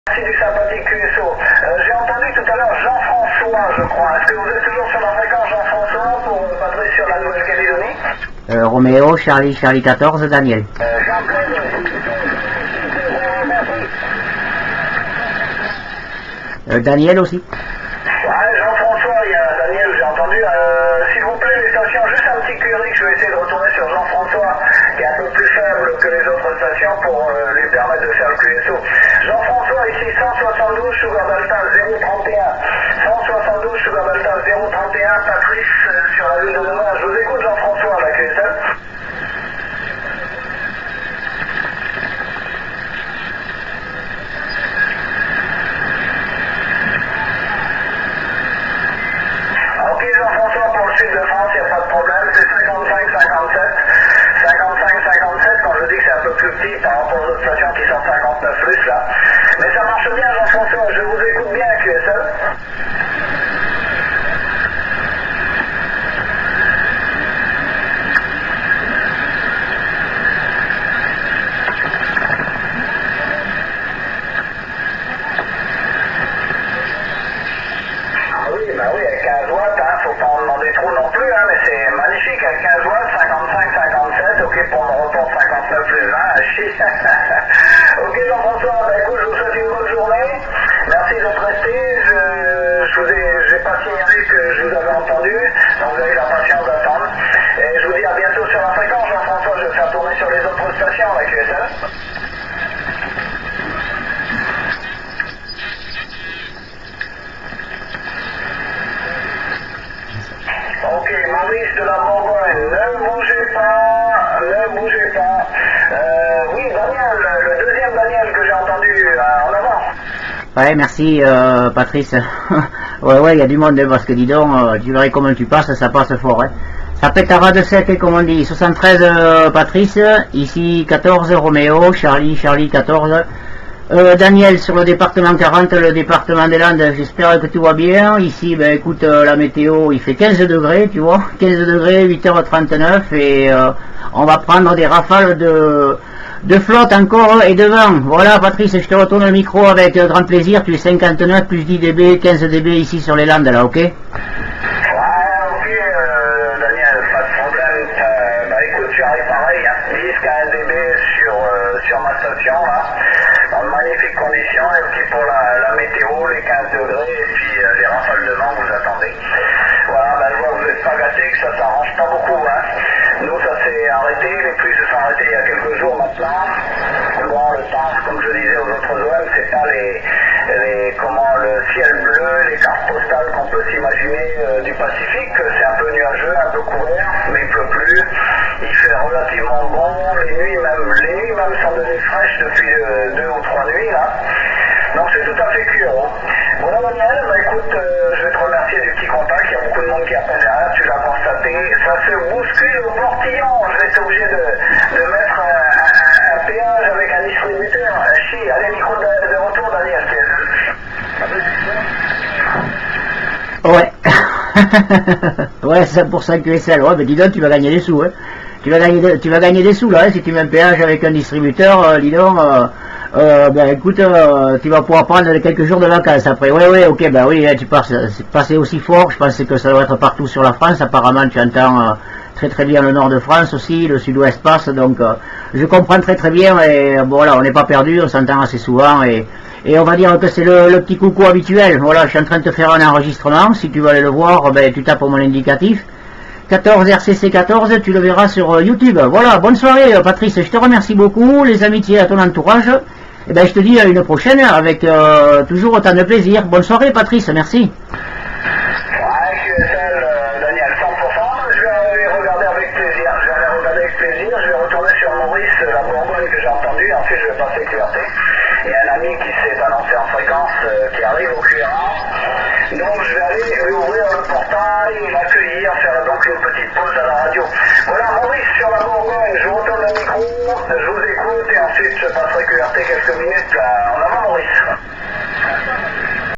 Merci du sympathique QSO. J'ai entendu tout à l'heure Jean-François, je crois. Est-ce que vous êtes toujours sur la fréquence Jean-François pour Patrice sur la Nouvelle-Calédonie? Roméo, Charlie, Charlie 14, Daniel. Daniel aussi. Ouais, Jean-François, il y a Daniel, j'ai entendu. S'il vous plaît, les stations, juste un petit query, je vais essayer de retourner sur Jean-François, qui est un peu plus faible que les autres stations pour lui permettre de faire le QSO. Jean-François, ici 172, Sugar Delta 031. 172, Sugar Delta 031, Patrice sur la ville de Noël. Je vous écoute, Jean-François, à la QSL. Ok Jean-François, pour le sud de France, il n'y a pas de problème, c'est 55-57. 55-57, quand je dis que c'est un peu plus petit par rapport aux autres stations qui sont 59 plus là. Mais ça marche bien Jean-François, je vous écoute bien QSL. Oui, avec 15 watts, hein, faut pas en demander trop non plus, hein, mais c'est magnifique, avec 15 watts, 55-57, ok, pour le report 59 plus 20, chier. Ok Jean-François, bah écoute, je vous souhaite une bonne journée, merci d'être resté, j'ai pas signalé que je vous avais entendu, donc vous avez la patience d'attendre, et je vous dis à bientôt sur la fréquence Jean-François, je vais faire tourner sur les autres stations avec QSL. Ok, Maurice de la Bourgogne, ne bougez pas, ne bougez pas. Oui, Daniel, le deuxième Daniel que j'ai entendu en avant. Ouais, merci Patrice. ouais, il y a du monde, parce que dis donc, tu verrais comment tu passes, ça passe fort. Hein. Ça pète à ras de sec, comme on dit. 73 Patrice, ici 14 Roméo, Charlie, Charlie 14. Daniel sur le département 40, le département des Landes, j'espère que tout va bien. Ici, ben écoute, la météo, il fait 15 degrés, tu vois, 15 degrés, 8h39, et on va prendre des rafales de flotte encore et de vent. Voilà Patrice, je te retourne le micro avec grand plaisir, tu es 59 plus 10 dB, 15 dB ici sur les Landes là, ok? Ouais, ok Daniel, pas de problème. Bah écoute, tu arrives pareil, hein, 10-15 dB sur ma station là. Dans de magnifiques conditions, et aussi pour la météo, les 15 degrés, et puis les rafales de vent, vous attendez. Voilà, ben je vois que vous n'êtes pas gâtés, que ça s'arrange pas beaucoup. Hein. Nous, ça s'est arrêté, les pluies se sont arrêtées il y a quelques jours maintenant. Bon, le temps, comme je disais aux autres OM, c'est pas le ciel bleu, les cartes postales qu'on peut s'imaginer du Pacifique. C'est un peu nuageux, un peu couvert, mais il pleut plus. Il fait relativement bon, les nuits même sont devenues fraîches depuis 2 ou 3 nuits là. Donc c'est tout à fait curieux. Voilà Daniel, bah écoute, je vais te remercier du petit contact, il y a beaucoup de monde qui appelle derrière, tu l'as constaté, ça se bouscule au portillon, je vais être obligé de mettre un péage avec un distributeur. Chier, allez, micro de retour Daniel. Ouais. Ouais, c'est pour ça que QSL. Ouais, mais dis donc, tu vas gagner des sous, hein. Tu vas gagner des sous, là, hein, si tu mets un péage avec un distributeur, dis donc, ben écoute, tu vas pouvoir prendre quelques jours de vacances après. Ouais, ok, ben oui, tu passes, c'est passé aussi fort, je pense que ça doit être partout sur la France, apparemment tu entends très bien le nord de France aussi, le sud-ouest passe, donc je comprends très bien, et bon voilà, on n'est pas perdu, on s'entend assez souvent, et on va dire que c'est le petit coucou habituel. Voilà, je suis en train de te faire un enregistrement, si tu veux aller le voir, ben tu tapes mon indicatif, 14 RCC 14, tu le verras sur YouTube. Voilà, bonne soirée Patrice, je te remercie beaucoup, les amitiés à ton entourage, et ben je te dis à une prochaine avec toujours autant de plaisir. Bonne soirée Patrice, merci. Ouais, QSL, Daniel, 100%, je vais aller regarder avec plaisir, je vais retourner sur Maurice, la Bourgogne que j'ai entendu, ensuite je vais passer QRT. Il y a un ami qui s'est annoncé en fréquence, qui arrive au QRA. Donc je vais aller lui ouvrir le portail, l'accueillir, faire donc une petite pause à la radio. Voilà Maurice sur la Bourgogne, je retourne le micro, je vous écoute et ensuite je passerai QRT quelques minutes là. En avant Maurice.